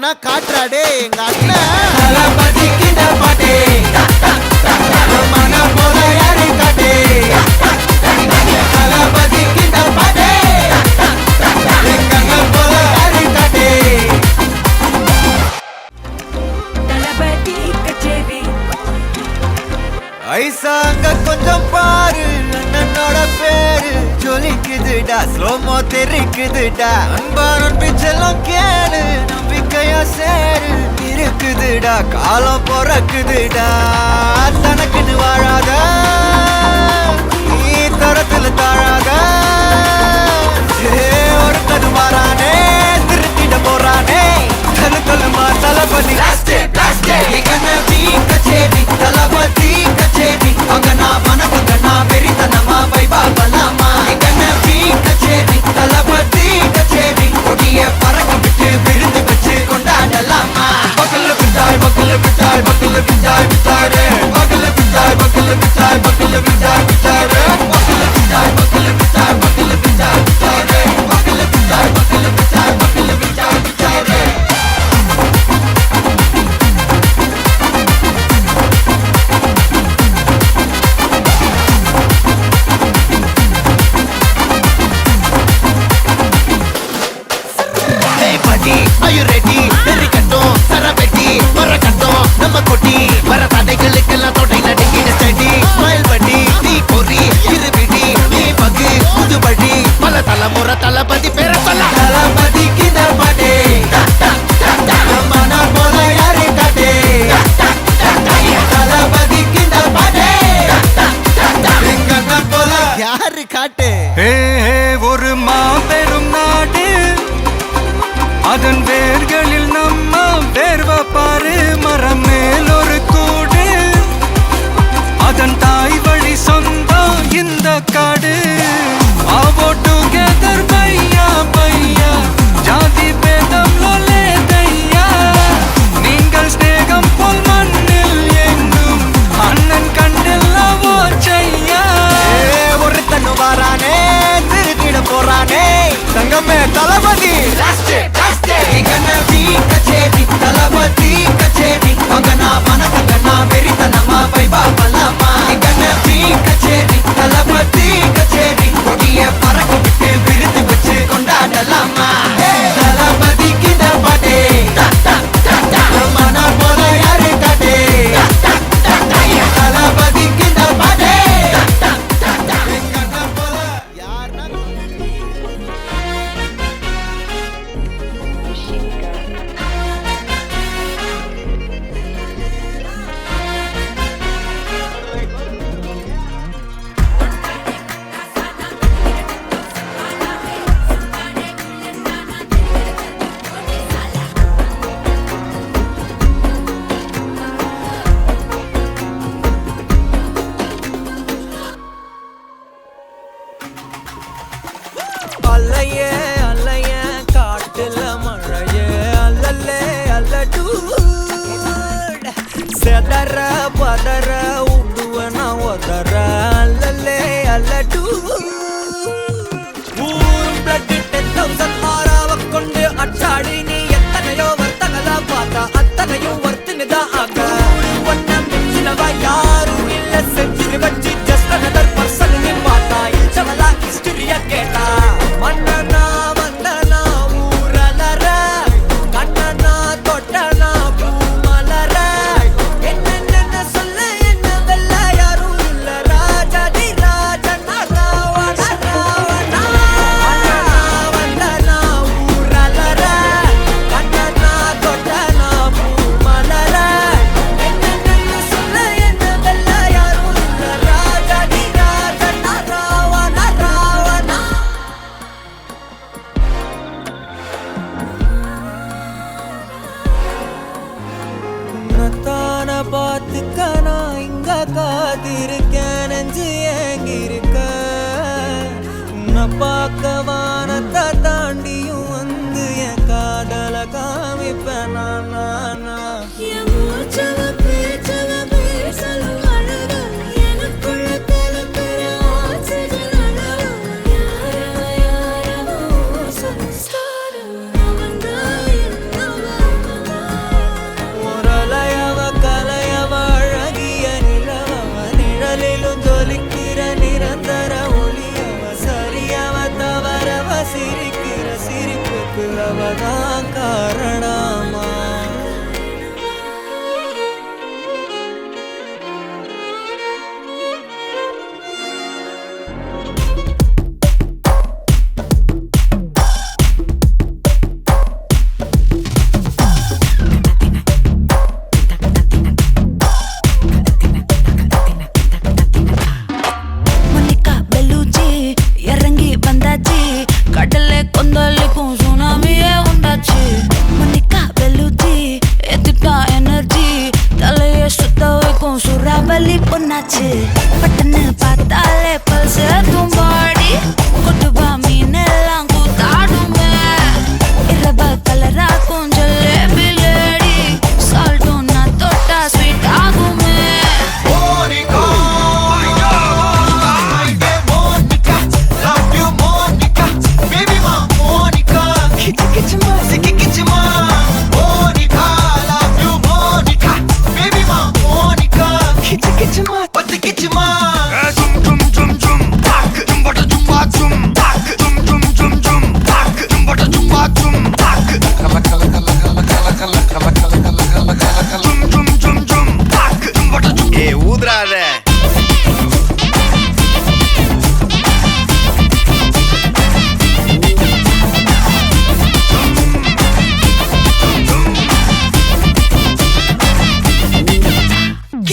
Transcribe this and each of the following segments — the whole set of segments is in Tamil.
வேணா காட்டுறாடே எங்க அண்ணன் தளபதிக்கிட்ட பாட்டே மன போல யாரு காட்டே தளபதிக்கிட்ட பாட்டே எங்க அண்ணன் போல யாரு காட்டே தளபதி கச்சேரி ஐசாங்க கொஞ்சம் பாரு அண்ணனோட பேரு ஜொலிக்குதுடா ஸ்லோமோ தெரிக்குதுடா அன்பானன் பிச்செல்லாம் கேளு நம்பிக்கையா சேரு இருக்குதுடா காலம் பொறக்குதுடா தனக்குன்னு வாழாத நீ தரத்துல தாழாத ஒருத்தது மாறானே திருத்திட போறானே தலுக்கலுமா தளபதி கச்சேரி தளபதி கச்சேரி அங்கனா மனசங்கனா வெறித்தனமா வைபா பலாமா கண்ணபி கச்சேரி தளபதி கச்சேரி கொடிய பறக்க விட்டு விருந்து வச்சு கொண்டாடலாமா பக்கல்ல விட்டாய் பக்கல்ல விட்டாய் பக்கல்ல விட்டாய் விட்டாரே பக்கல்ல விட்டாய் பக்கல்ல விட்டாய் பக்கல்ல விட்டாய் விட்டாரே பக்கல்ல விட்டாய் பக்கல்ல விட்டாய் பக்கல்ல விட்டாய் விட்டாரே பக்கல்ல விட்டாய் பக்கல்ல விட்டாய் பக்கல்ல விட்டாய் விட்டாரே Are you ready? Very கட்டும் சரவெட்டி வர கட்டும் நம்ம கொட்டி வர தடைகளுக்கெல்லாம் தொடை நடுங்கின ஸ்டடி ஸ்மைல் பண்ணி தீ பொறி இருவிடி நீ பகு புது வழி பல தலைமுறை தளபதி பேர சொல்ல தளபதிக்கு பாட்டே மன போல யாரு காட்டே தளபதிக்கு பாட்டே எங்க அண்ணன் போல யாரு காட்டே ஒரு மாபெரும் நாடு அதன் வேர்களில் நம்ம வேர்வ பாரு மரம் மேல் ஒரு கூடு அதன் தாய் வழி சொந்தம் இந்த காடு ஆவோ டுகெதர் பையா பையா ஜாதி பேதம் லோலே தையா நீங்கள் ஸ்நேகம் போல் மண்ணில் எங்கும் அண்ணன் கண்டில்லவோ செய்யா ஒருத்தனு வாரானே திருத்திட போறானே தங்கமே தளபதி கண்ணபி கச்சேரி தளபதி கச்சேரி அங்கனா மனசங்கனா வெறித்தனமா வைபா பலாமா கண்ணபி கச்சேரி தளபதி கச்சேரி கொடிய பறக்க விட்டு விருந்து வச்சு கொண்டாடலாமா தளபதிக்கு பாட்டே மன போல யாரு காட்டே தளபதிக்கு பாட்டே எங்க அண்ணன் போல யாருன்னா அல்லையே அல்லைய காட்டுல மழையே அல்லல்லே அல்லடு செதற பதற உடுவன ஒதற அல்லல்லே அல்லடு ஊரும் பிளட் 10,000 ஆறாவ கொண்டு அச்சாடி நீ எத்தனையோ வர்த்தகலா பார்த்தா அத்தனையும் வர்த்தினுதான் ஆக ஒன்ன மிஞ்சினவா யாரும் இல்ல செஞ்சிரு வச்சு ஜஸ்ட் another person நீ பார்த்தா இச்சவலா ஹிஸ்டரிய கேட்டா மன்னனா வந்தனா ஊரலற கண்ணனா தொட்டனா பூமலற என்ன சொல்ல என்ன வெல்ல யாரும் இல்ல ராஜாதி ராஜனா ராவண ராவணா வந்தனா ஊரலற கண்ணனா தொட்டனா பூமலற என்ன சொல்ல என்ன வெல்ல யாரும் இல்ல ராஜாதி ராஜனா ராவண ராவணா உன்னத்தான பார்த்துக்க நான் இங்க காத்திருக்கேன் நெஞ்சு ஏங்கிருக்க உன்னை பார்க்க வானத்தை தாண்டியும் வந்து என் காதல காமிப்பேன் நான் என் மூச்சவ பேச்சவ பேசலும் அழகு எனக்குள்ள கலக்கிற ஆக்சிஜன் அளவு யாரவோ சன்ஸ்டார் அவன் தான் என்னவோ அவதான் காரணமா மல்லிகா பெல்லூச்சி இறங்கி வந்தாச்சு கடலை கொந்தளிக்கும் சுனாமியே உண்டாச்சு மல்லிகா பெல்லூச்சி எத்திட்டா எனர்ஜி தலைய சுத்த வைக்கும் சூறாவளி பொண்ணாச்சு பட்டன்னு பார்த்தாலே பல்ஸ் தும்பாடி கொட்டுவா மீன் எல்லாம் கூத்தாடுமே இரவ கலராக்கும் ஜல்லேபி லேடி சால்ட்டும் நான் தொட்டா ஸ்வீட் ஆகுமே Monica, Monica, love you Monica, baby ma Monica, kichma, kichma, Monica, love you Monica, baby ma Monica, kichma, what kichma. Jum jum jum jum, tak jum bata jum ba jum, tak jum jum jum jum, tak jum bata jum ba jum, tak kala kala kala kala kala kala kala kala kala kala kala jum jum jum jum, tak jum bata jum. ஏ ஊதுறாத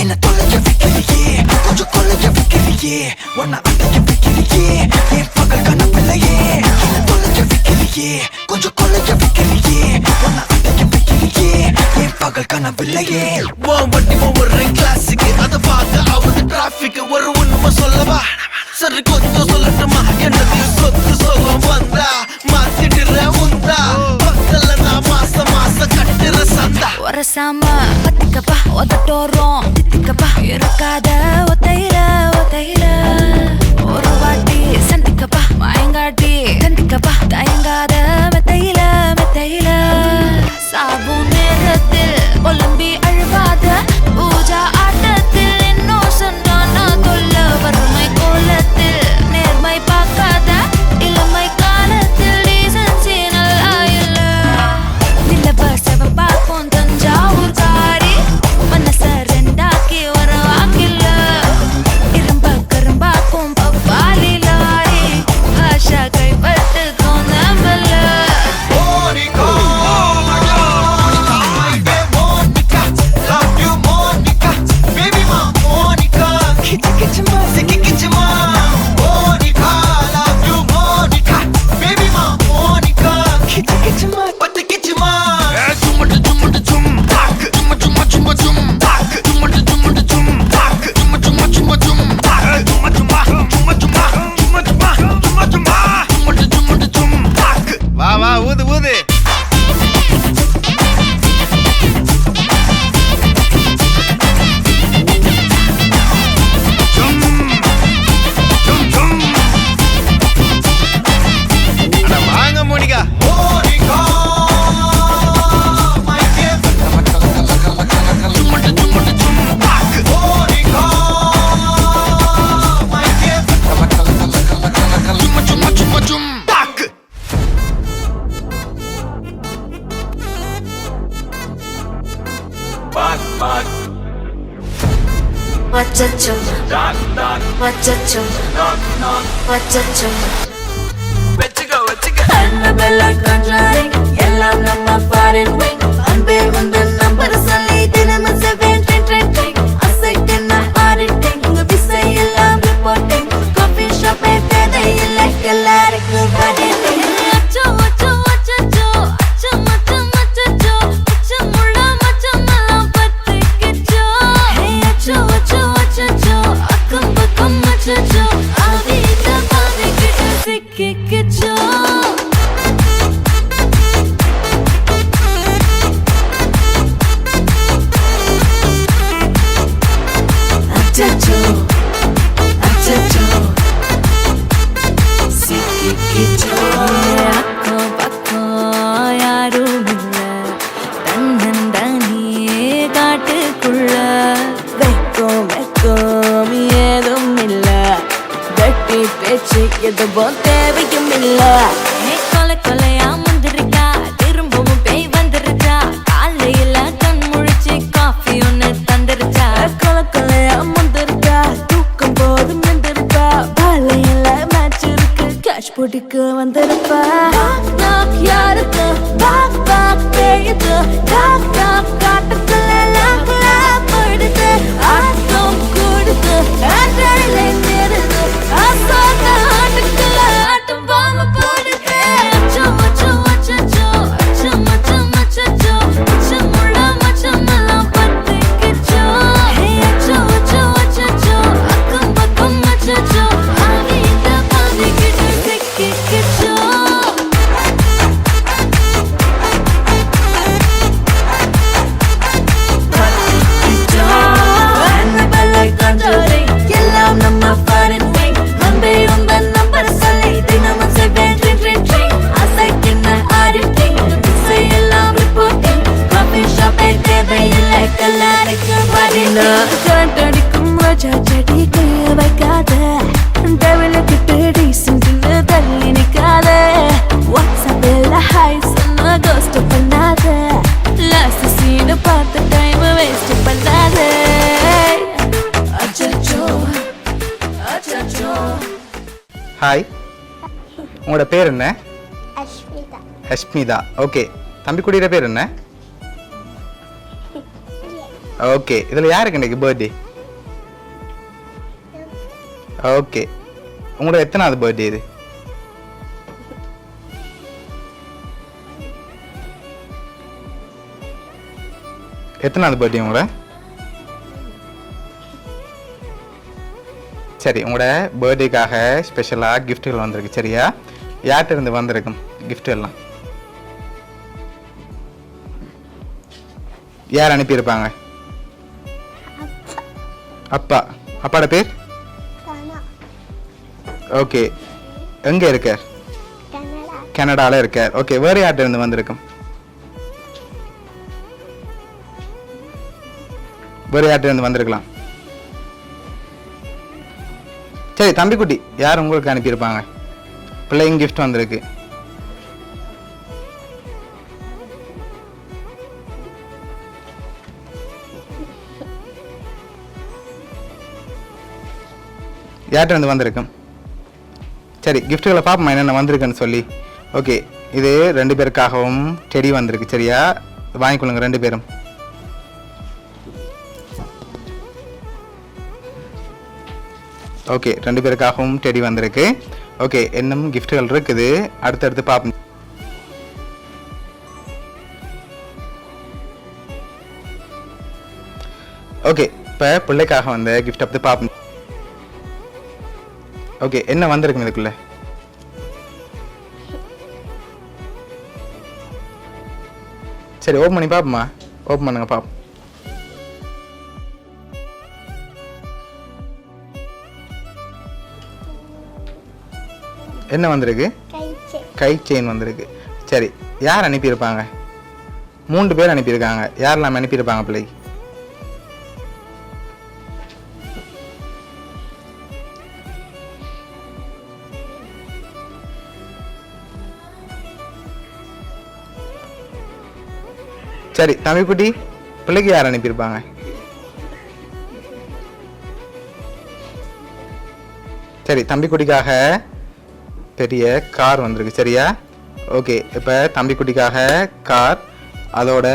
என்ன தொலைய வைக்கிறியே கொஞ்சம் கொலைய வைக்கிறியே உன்னை அடைய வைக்கிறியே என் பகல் கனவில்லையே என்ன தொலைய வைக்கிறியே கொஞ்சம் கொலைய வைக்கிறியே உன்னை அடைய வைக்கிறியே என் பகல் கனவில்லையே வண்டி ஒவ்வொரு கிளாஸுக்கு அதை பார்த்து ஆகுது டிராபிக் ஒரு உண்மை சொல்லவா சரி கொஞ்சம் சொல்லட்டுமா என்னது சொத்து சொல்ல வந்தா மாத்திடுற உந்தா பக்கத்துல நான் மாச மாசம் கட்டுற சந்தா ஒரசாம பத்திக்கப்பா ஒதட்டோரம் தித்திக்கப்பா இருக்காத ஒத்தையில ஒத்தையில ஒரு வாட்டி சந்திக்கப்பா மாயங்காட்டி கண்டிக்கப்பா தயங்காத மெத்தையில மெத்தையில சாபு நேரத்தில் ஒலிம்பி அழுவாத பூஜா ஆட்டத்தில் இன்னும் சொன்னான தொல்ல வறுமை கோலத்தில் நேர்மை பார்க்காத இளமை காலத்தில் டீசன்சி நல்லா இல்ல நிலவ செவப்பாக்கும் தஞ்சாவூர் காரி மனச ரெண்டாக்கி வர வாக்கில்ல இரும்ப கரும்பாக்கும் பப்பாலி லாரி ஆஷா கைப்பட்டுக்கும் நம்பல Monica, Monica, love you Monica, baby ma Monica, kichma, kichma, Monica, love you Monica, baby ma Monica, kichma, what kichma. Jum jum jum, tak jum jum jum jum, tak jum jum jum, tak jum jum jum jum, tak jum jum jum jum, jum jum jum, tak. வா வா ஊது ஊது Jum jum jum. அட வாங்க Monica Monica, my dear Jum jum jum, tak. Monica, my dear. Jum jum jum, tak. வச்சச்சோ வச்சச்சோ வச்சச்சோ Annabella conjuring எல்லாம் நம்ம foreign wing அன்பே வந்து நம்பர் சொல்லி தினமும் 7 அசைக்கின ஆடிட்டிங் உங்க விசை எல்லாம் ரிப்போர்ட்டிங் காஃபி ஷாப் தேதை இல்லை எல்லாருக்கும் பதில் அச்சோ அச்சோ அச்சோ அச்சோ மச்சம் அச்சோ அச்சமுள்ள மச்சமெல்லாம் பத்திக்கிச்சோ ஹே அச்சோ அச்சோ அச்சோ அக்கம் பக்கம் அச்சோ ஆதிட்ட பாதிக்கிட்ட சிக்கிக்கிச்சோ அச்சோ அச்சோ சிக்கிக்கிச்சோ அக்கம் பக்கம் யாரும் இல்ல தன்னந்தனியே காட்டுக்குள்ள வெக்கம் வெக்கம் ஏதும் இல்ல கட்டி பேச்சு எதுவும் தேவையும் இல்ல கொலை கொலையா முந்திரிக்கா எடுக்க வந்திருப்பா knock யாருக்கு பாக் பாக் பேயுது knock knock காட்டுக்குள்ள லாக்ல படுது ஆட்டம் கூடுது ஆட்டலே நிறுது ஆசான ஆட்டுக்குள்ள ஆட்டம் பாம்பு போடுது அச்சம் அச்சம் அச்சம் அச்சம் அச்சம் அச்சம் அச்சம் முள்ள மச்சம் எல்லாம் பத்திக்கிச்சோ அச்சம் அச்சம் அச்சம் அக்கம் பக்கம் அச்சம் ஆகிட்ட பாதிக்கிட்டு சிக்கிக்கிச்சோ எல்லாம் நம்ம ஃபாரின் திங் அன்பே உங்க நம்பர் சொல்லி தினமும் செய்வேன் ட்ரிங் ட்ரிங் ட்ரிங் அசைக்கின ஆடிட்டிங் எல்லாம் ரிப்போர்ட்டிங் காஃபி ஷாப்பே தேவையில்லை கல்லாருக்கு பதிலா கரண்ட் அடிக்கும் ரோஜா செடி கைய வைக்காத டெவல கிட்ட டீசென்ட்னு தள்ளி நிக்காத வாட்ஸ்அப்பில் ஹாய் சொன்ன கோஸ்ட் பண்ணாத லாஸ்ட் சீனை பார்த்த டைம் வேஸ்ட் பண்ணாத ஹாய், உங்களோட பேர் என்ன? அஸ்மிதா. ஹஷ்மிதா. ஓகே, தம்பி குடியிற பேர் என்ன? ஓகே, இதில் யாருக்கு இன்னைக்கு பர்த்டே? ஓகே, உங்களோட எத்தனாவது பர்த்டே இது? எத்தனாவது பர்த்டே உங்களோட? சரி, உங்களோட பர்த்டேக்காக ஸ்பெஷலாக கிஃப்ட்டுகள் வந்திருக்கு. சரியா? யார்கிட்ட இருந்து வந்திருக்கும் கிஃப்ட் எல்லாம்? யார் அனுப்பியிருப்பாங்க? அப்பா. அப்பாவோட பேர்? கனா. ஓகே, எங்கே இருக்கார்? கனடா. கனடாவில் இருக்கார். ஓகே, வேறு யார்கிட்ட இருந்து வந்திருக்கும்? வேறு யார்கிட்ட இருந்து வந்திருக்கலாம்? சரி, தம்பிக்குட்டி யார் உங்களுக்கு அனுப்பியிருப்பாங்க? பிள்ளைங்க கிஃப்ட் வந்திருக்கு. யார்கிட்ட இருந்து வந்திருக்கும்? சரி, கிஃப்ட்டுகளை பார்ப்போமா என்னென்ன வந்திருக்குன்னு சொல்லி. ஓகே, இது 2 பேருக்காகவும் டெடி வந்திருக்கு. சரியா? வாங்கிக்கொள்ளுங்க 2 பேரும். ஓகே, 2 பேருக்காகவும் டெடி வந்திருக்கு. ஓகே, இன்னும் கிஃப்ட்டுகள் இருக்குது, அடுத்தடுத்து பார்ப்போம். ஓகே, இப்போ பிள்ளைக்காக வந்த கிஃப்ட் அப்படி பார்ப்போம். ஓகே, என்ன வந்திருக்கும் இதுக்குள்ள? சரி, ஓப்பன் பண்ணி பார்ப்போமா? ஓப்பன் பண்ணுங்க பார்ப்போம். என்ன வந்திருக்கு? கை செயின் வந்திருக்கு. சரி, யார் அனுப்பியிருப்பாங்க? 3 பேர் அனுப்பியிருக்காங்க. யாரெல்லாம் அனுப்பியிருப்பாங்க பிள்ளை? சரி, தம்பிக்குட்டி பிள்ளைக்கு யார் அனுப்பியிருப்பாங்க? சரி, தம்பிக்குட்டிக்காக பெரிய கார் வந்திருக்கு. சரியா? ஓகே, இப்போ தம்பிக்குட்டிக்காக கார், அதோட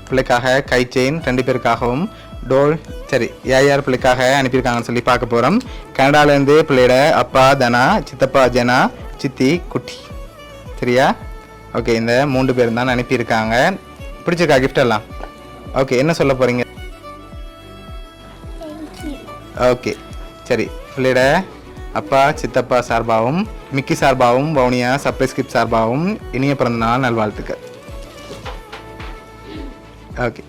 பிள்ளைக்காக கை செயின், 2 பேருக்காகவும் டோல். சரி, யார் பிள்ளைக்காக அனுப்பியிருக்காங்கன்னு சொல்லி பார்க்க போகிறோம். கனடாலேருந்து பிள்ளையோட அப்பா தனா, சித்தப்பா ஜனா, சித்தி குட்டி. சரியா? ஓகே, இந்த 3 பேர் தான் அனுப்பியிருக்காங்க. பிடிச்சிருக்கா கிஃப்ட் எல்லாம்? ஓகே, என்ன சொல்ல போகிறீங்க? ஓகே, சரி, பிள்ளையோட அப்பா சித்தப்பா சார்பாகவும் மிக்கி சார்பாகவும் வவுனியா சர்ப்ரைஸ் கிஃப்ட் சார்பாகவும் இனிய பிறந்த நாள் நல்வாழ்த்துக்கள். ஓகே.